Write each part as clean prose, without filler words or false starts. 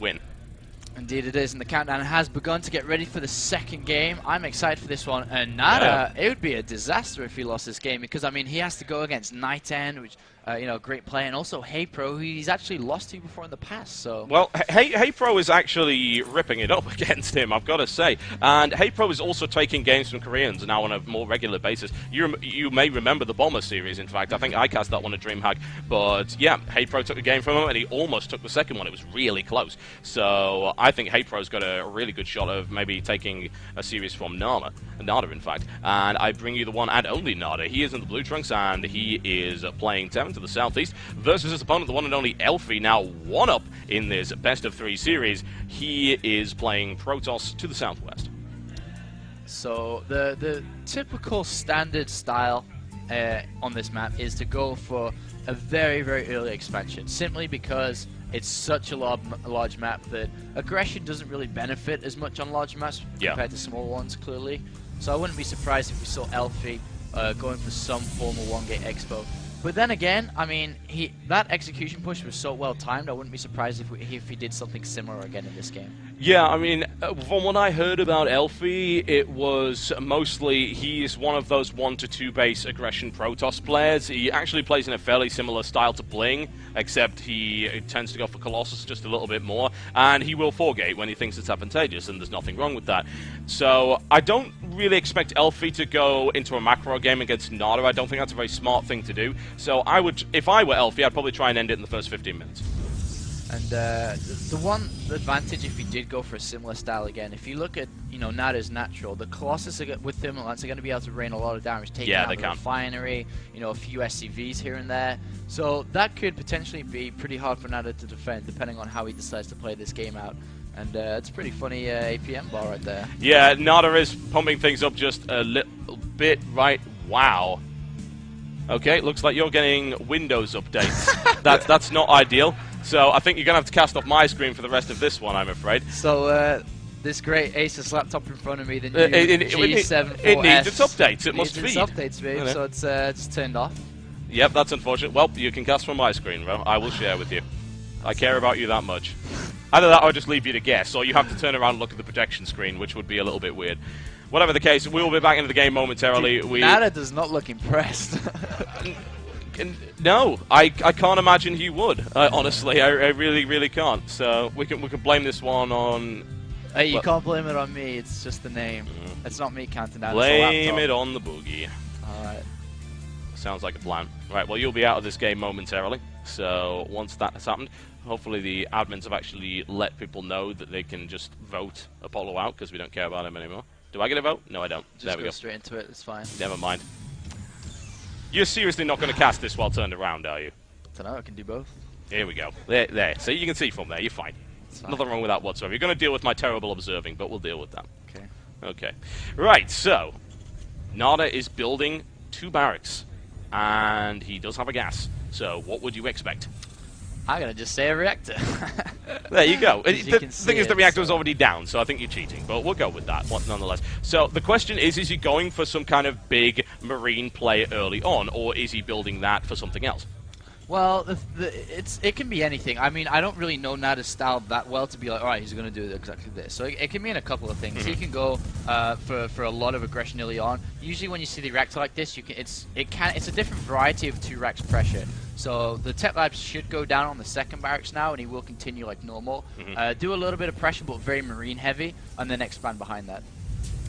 win. Indeed it is, and the countdown has begun to get ready for the second game. I'm excited for this one, and Nada, it would be a disaster if he lost this game, because, I mean, he has to go against Night End, which, you know, great player, and also Hey Pro, who he's actually lost to before in the past, so... Well, Hey Pro is actually ripping it up against him, I've got to say. And Hey Pro is also taking games from Koreans now on a more regular basis. You may remember the Bomber series, in fact. I think I cast that one at DreamHack. But, yeah, Hey Pro took a game from him, and he almost took the second one. It was really close. So I think Hey Pro's got a really good shot of maybe taking a series from Nada, in fact. And I bring you the one and only Nada. He is in the Blue Trunks, and he is playing Terran to the southeast versus his opponent, the one and only Elfi, now 1-up in this best-of-3 series. He is playing Protoss to the southwest. So the typical standard style on this map is to go for a very, very early expansion, simply because it's such a large map that aggression doesn't really benefit as much on large maps compared to small ones, clearly. So I wouldn't be surprised if we saw Elfi going for some form of one-gate expo. But then again, I mean, that execution push was so well timed. I wouldn't be surprised if he did something similar again in this game. Yeah, I mean, from what I heard about Elfi, it was mostly he's one of those 1 to 2 base aggression Protoss players. He actually plays in a fairly similar style to Bling, except he tends to go for Colossus just a little bit more, and he will 4-gate when he thinks it's advantageous, and there's nothing wrong with that. So I don't really expect Elfi to go into a macro game against Nada. I don't think that's a very smart thing to do. So I would, if I were Elfi, I'd probably try and end it in the first 15 minutes. And the one advantage if he did go for a similar style again, if you look at, you know, Nada's natural, the Colossus with Thermal Lance are going to be able to rain a lot of damage, taking out the refinery, you know, a few SCVs here and there. So that could potentially be pretty hard for Nada to defend, depending on how he decides to play this game out. And it's a pretty funny APM bar right there. Yeah, Nada is pumping things up just a little bit, right? Wow. Okay, looks like you're getting Windows updates. That's not ideal. So I think you're going to have to cast off my screen for the rest of this one, I'm afraid. So this great Asus laptop in front of me, the new G7 it needs its updates. It must feed. It needs its updates, babe, so it's turned off. Yep, that's unfortunate. Well, you can cast from my screen, bro. I will share with you. I care about you that much. Either that or I'll just leave you to guess, or you have to turn around and look at the projection screen, which would be a little bit weird. Whatever the case, we will be back into the game momentarily. Nada does not look impressed. No, I can't imagine he would. Honestly, I really, really can't. So we can blame this one on. Hey, you can't blame it on me. It's just the name. It's not me counting down. Blame it on the boogie. All right. Sounds like a plan. Right. Well, you'll be out of this game momentarily. So once that has happened, hopefully the admins have actually let people know that they can just vote Apollo out because we don't care about him anymore. Do I get a vote? No, I don't. There we go. Straight into it. It's fine. Never mind. You're seriously not going to cast this while turned around, are you? I don't know. I can do both. Here we go. There. So you can see from there. You're fine. Nothing wrong with that whatsoever. You're going to deal with my terrible observing, but we'll deal with that. Okay. Okay. Right. So Nada is building 2 barracks, and he does have a gas. So what would you expect? I'm going to just say a reactor. There you go. The thing is, the reactor was already down, so I think you're cheating, but we'll go with that nonetheless. So the question is he going for some kind of big marine play early on, or is he building that for something else? Well, it can be anything. I mean, I don't really know Nada's style that well to be like, all right, he's going to do exactly this. So it can mean a couple of things. He can go for a lot of aggression early on. Usually, when you see the reactor like this, it's a different variety of 2 racks pressure. So the tech labs should go down on the second barracks now, and he will continue like normal. Do a little bit of pressure, but very marine heavy, and then expand behind that.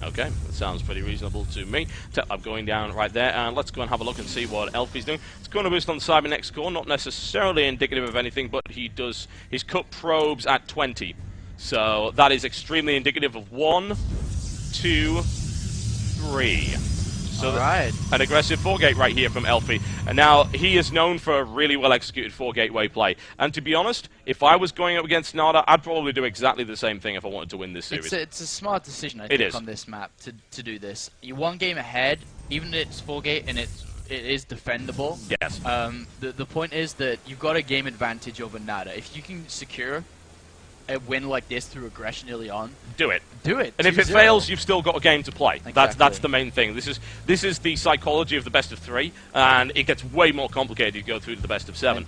Okay, that sounds pretty reasonable to me. I'm going down right there, and let's go and have a look and see what Elfi's doing. It's going to boost on the Cybernex core, not necessarily indicative of anything, but he does his cut probes at 20. So that is extremely indicative of 1, 2, 3. So an aggressive 4-gate right here from Elfi. And now, he is known for a really well-executed 4-gate way play. And to be honest, if I was going up against Nada, I'd probably do exactly the same thing if I wanted to win this series. It's a smart decision, I think, on this map to do this. You're 1 game ahead, even if it's 4-gate and it is defendable. Yes. The point is that you've got a game advantage over Nada. If you can secure a win like this through aggression early on, do it. Do it. And if it fails, you've still got a game to play. Exactly. That's the main thing. This is the psychology of the best of 3, and it gets way more complicated to go through to the best of 7.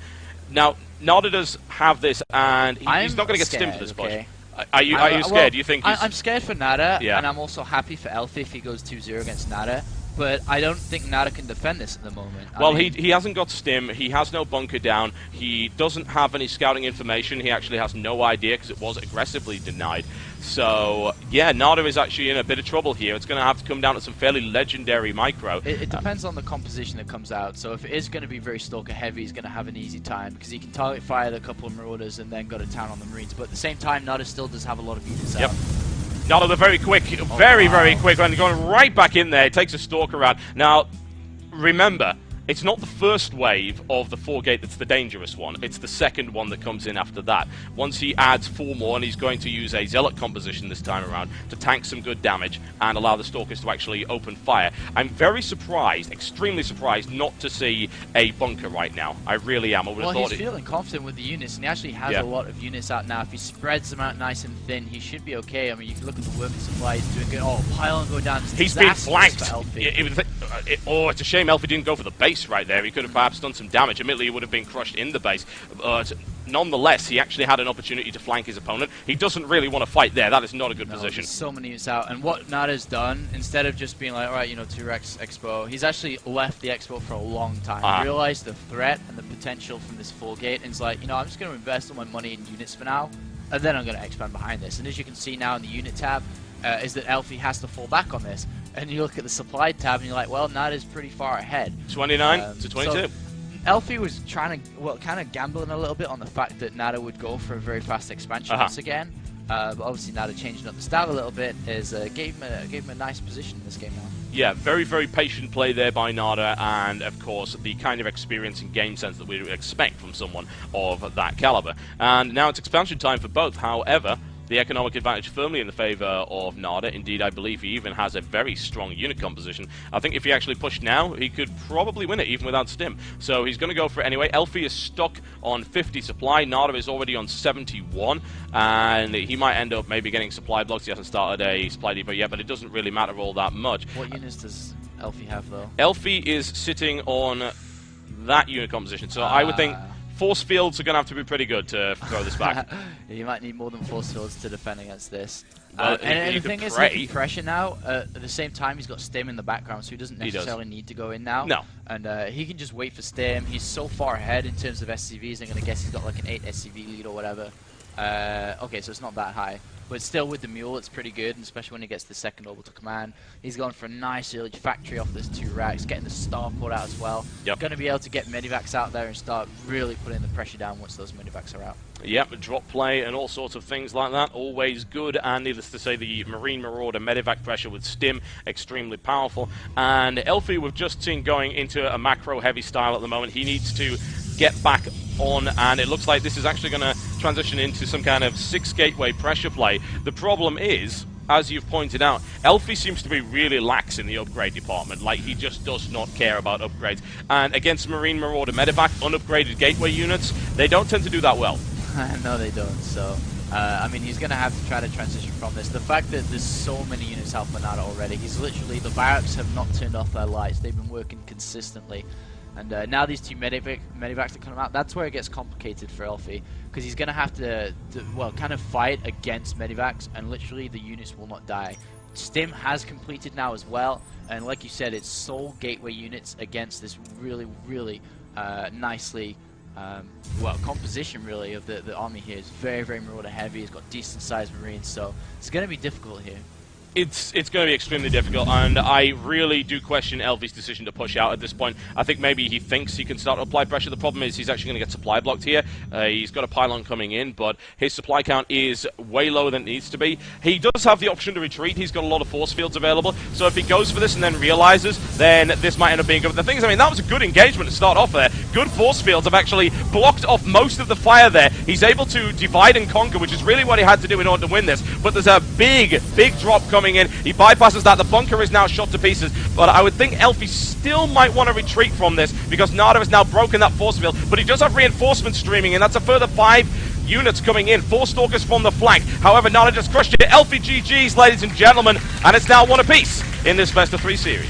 Now, Nada does have this, and he's not going to get stimmed for this push. Are you scared? Well, Do you think I'm scared for Nada, Yeah. and I'm also happy for Elfi if he goes 2-0 against Nada. But I don't think Nada can defend this at the moment. Well, he hasn't got stim. He has no bunker down. He doesn't have any scouting information. He actually has no idea because it was aggressively denied. So, yeah, Nada is actually in a bit of trouble here. It's going to have to come down to some fairly legendary micro. It depends on the composition that comes out. So if it is going to be very Stalker heavy, he's going to have an easy time because he can target fire a couple of Marauders and then go to town on the Marines. But at the same time, Nada still does have a lot of units out. Nada, they're very quick, very quick, and going right back in there. It takes a Stalker out. Now, remember, it's not the first wave of the 4-gate that's the dangerous one. It's the second one that comes in after that. Once he adds 4 more, and he's going to use a Zealot composition this time around to tank some good damage and allow the Stalkers to actually open fire. I'm very surprised, extremely surprised, not to see a bunker right now. I really am. I would have thought he's feeling confident with the units, and he actually has a lot of units out now. If he spreads them out nice and thin, he should be okay. I mean, you can look at the working supply. He's doing good. Oh, pylon go down. He's been flanked. It's a shame Elfi didn't go for the base right there. He could have perhaps done some damage. Admittedly, he would have been crushed in the base. But nonetheless, he actually had an opportunity to flank his opponent. He doesn't really want to fight there. That is not a good position. There's so many units out. And what Nada's done, instead of just being like, all right, 2-Rex Expo, he's actually left the Expo for a long time. Realized the threat and the potential from this 4-gate, and he's like, I'm just going to invest all my money in units for now, and then I'm going to expand behind this. And as you can see now in the unit tab, is that Elfi has to fall back on this. And you look at the supply tab and you're like, well, Nada's pretty far ahead. 29 to 22. So Elfi was trying to, kind of gambling a little bit on the fact that Nada would go for a very fast expansion once again. But obviously Nada changing up the style a little bit gave him a nice position in this game now. Yeah, very patient play there by Nada, and of course the kind of experience and game sense that we would expect from someone of that caliber. And now it's expansion time for both. However, the economic advantage firmly in the favor of Nada. Indeed, I believe he even has a very strong unit composition. I think if he actually pushed now, he could probably win it even without stim. So he's going to go for it anyway. Elfi is stuck on 50 supply. Nada is already on 71, and he might end up maybe getting supply blocks. He hasn't started a supply depot yet, but it doesn't really matter all that much. What units does Elfi have, though? Elfi is sitting on that unit composition, so I would think force fields are going to have to be pretty good to throw this back. You might need more than force fields to defend against this. Well, and the thing is, he can pressure now. At the same time, he's got stim in the background, so he doesn't necessarily need to go in now. No. And he can just wait for stim. He's so far ahead in terms of SCVs, I'm going to guess he's got like an 8 SCV lead or whatever. Okay, so it's not that high. But still, with the mule, it's pretty good, and especially when he gets the second orbital command. He's going for a nice early factory off this 2-Racks, getting the starport out as well. Going to be able to get medivacs out there and start really putting the pressure down once those medivacs are out. Yep, drop play and all sorts of things like that, always good. And needless to say, the Marine Marauder medivac pressure with stim, extremely powerful. And Elfi, we've just seen going into a macro-heavy style at the moment. He needs to get back on, and it looks like this is actually going to transition into some kind of 6 gateway pressure play. The problem is, as you've pointed out, Elfi seems to be really lax in the upgrade department. Like, he just does not care about upgrades. And against Marine Marauder Medivac, unupgraded gateway units, they don't tend to do that well. No, they don't. So, I mean, he's going to have to try to transition from this. The fact that there's so many units out for Nada already, the barracks have not turned off their lights. They've been working consistently. And now these 2 medivacs are coming out. That's where it gets complicated for Elfi, because he's going to have to, kind of fight against medivacs, and literally the units will not die. Stim has completed now as well, and like you said, it's sole gateway units against this really nicely, composition really of the army here. It's very Marauder heavy. It's got decent sized Marines, so it's going to be difficult here. It's going to be extremely difficult, and I really do question Elfi's decision to push out at this point. I think maybe he thinks he can start to apply pressure. The problem is he's actually going to get supply blocked here. He's got a pylon coming in, but his supply count is way lower than it needs to be. He does have the option to retreat. He's got a lot of force fields available, so if he goes for this and then realizes, then this might end up being good. But the thing is, I mean, that was a good engagement to start off there. Good force fields have actually blocked off most of the fire there. He's able to divide and conquer, which is really what he had to do in order to win this. But there's a big drop coming in. He bypasses that. The bunker is now shot to pieces, but I would think Elfi still might want to retreat from this because Nada has now broken that force field, but he does have reinforcements streaming in. That's a further 5 units coming in. 4 Stalkers from the flank. However, Nada just crushed it. Elfi GG's, ladies and gentlemen, and it's now 1 apiece in this best of 3 series.